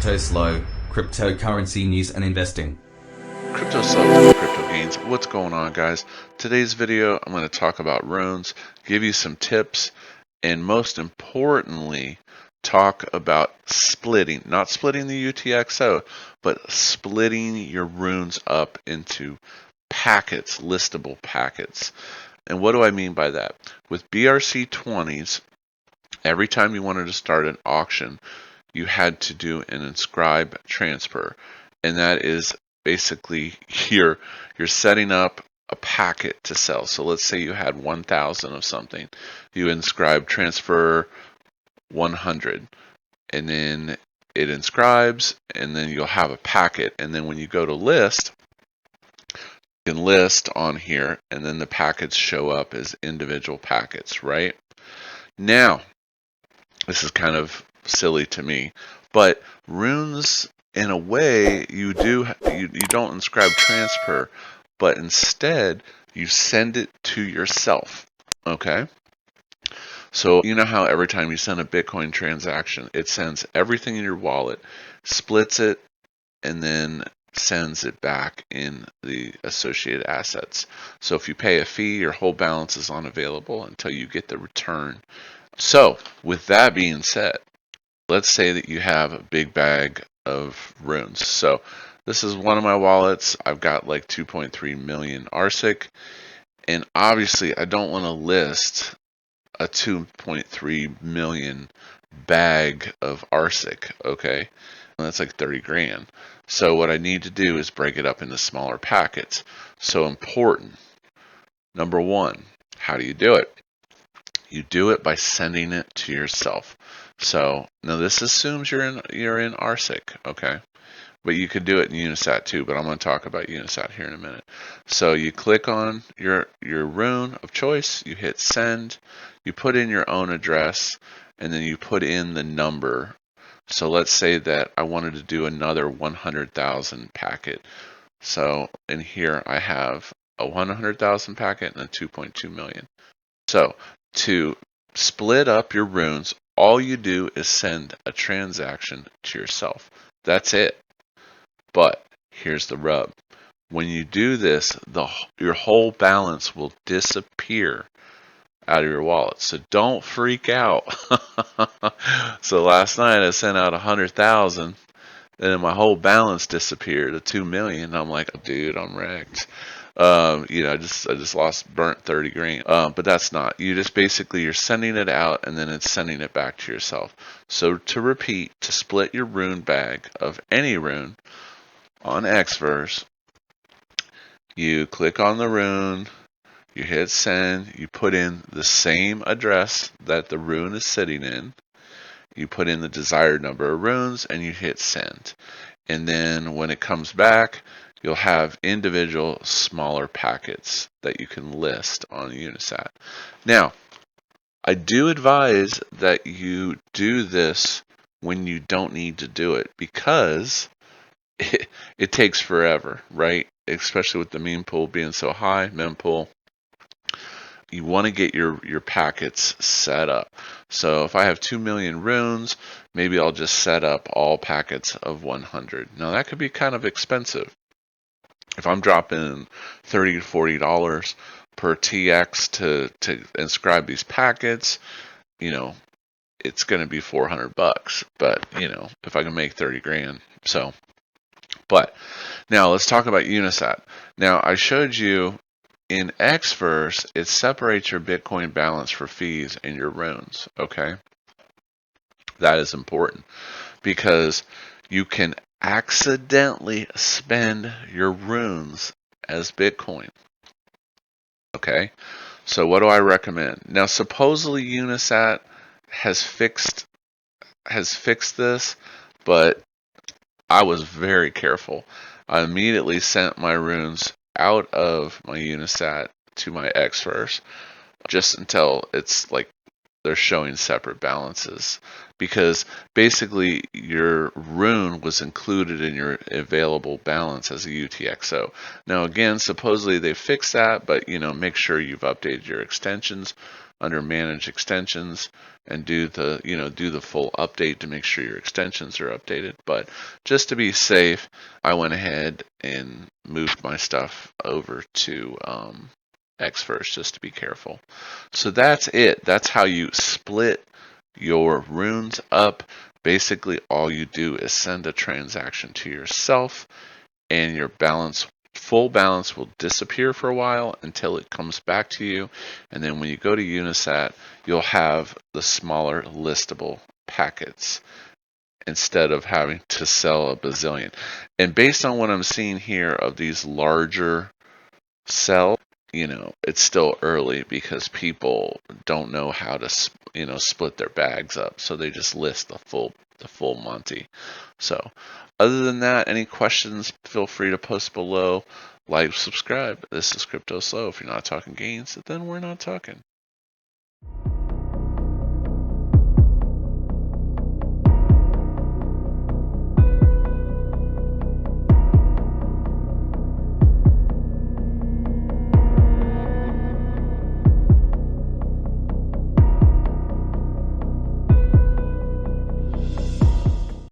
Cryptoslo, cryptocurrency news and investing. Cryptoslo, crypto gains. What's going on, guys? Today's video, I'm going to talk about runes, give you some tips, and most importantly, talk about splitting, not splitting the UTXO, but splitting your runes up into packets, listable packets. And what do I mean by that? With BRC20s, every time you wanted to start an auction, you had to do an inscribe transfer, and that is basically you're setting up a packet to sell. So let's say you had 1,000 of something, you inscribe transfer 100, and then it inscribes, and then you'll have a packet, and then when you go to list, you can list on here, and then the packets show up as individual packets, right? Now, this is kind of silly to me, but runes, in a way, you don't inscribe transfer, but instead you send it to yourself. Okay, so you know how every time you send a Bitcoin transaction, it sends everything in your wallet, splits it, and then sends it back in the associated assets. So if you pay a fee, your whole balance is unavailable until you get the return. So with that being said, let's say that you have a big bag of runes. So this is one of my wallets. I've got like 2.3 million ARSIC, and obviously I don't want to list a 2.3 million bag of ARSIC, okay? And that's like 30 grand. So what I need to do is break it up into smaller packets. So important. Number one, how do you do it? You do it by sending it to yourself. So now this assumes you're in ARSIC, okay? But you could do it in Unisat too, but I'm going to talk about Unisat here in a minute. So you click on your rune of choice, you hit send, you put in your own address, and then you put in the number. So let's say that I wanted to do another 100,000 packet. So in here I have a 100,000 packet and a 2.2 million. So to split up your runes, all you do is send a transaction to yourself. That's it. But here's the rub. When you do this, your whole balance will disappear out of your wallet. So don't freak out. So last night I sent out 100,000, and then my whole balance disappeared to 2 million. I'm like, oh, dude, I'm wrecked. I just burnt 30 grand. But that's not. You just basically, you're sending it out, and then it's sending it back to yourself. So to repeat, to split your rune bag of any rune on Xverse, you click on the rune, you hit send, you put in the same address that the rune is sitting in, you put in the desired number of runes, and you hit send. And then when it comes back, you'll have individual smaller packets that you can list on Unisat. Now, I do advise that you do this when you don't need to do it, because it takes forever, right? Especially with the meme pool being so high, mempool. You want to get your packets set up. So if I have 2 million runes, maybe I'll just set up all packets of 100. Now that could be kind of expensive. If I'm dropping $30 to $40 per TX to inscribe these packets, it's going to be 400 bucks. But if I can make 30 grand, so. But now let's talk about Unisat. Now I showed you in Xverse, it separates your Bitcoin balance for fees and your runes, okay? That is important because you can accidentally spend your runes as Bitcoin, okay? So what do I recommend? Now supposedly Unisat has fixed this, but I was very careful. I immediately sent my runes out of my Unisat to my Xverse just until it's like they're showing separate balances, because basically your rune was included in your available balance as a UTXO. Now again, supposedly they fixed that, but make sure you've updated your extensions under manage extensions and do the do the full update to make sure your extensions are updated. But just to be safe, I went ahead and moved my stuff over to X first, just to be careful. So that's it. That's how you split your runes up. Basically, all you do is send a transaction to yourself, and your full balance will disappear for a while until it comes back to you. And then when you go to Unisat, you'll have the smaller listable packets instead of having to sell a bazillion. And based on what I'm seeing here of these larger cells, it's still early because people don't know how to, split their bags up. So they just list the full Monty. So other than that, any questions, feel free to post below. Like, subscribe. This is Cryptoslo. If you're not talking gains, then we're not talking.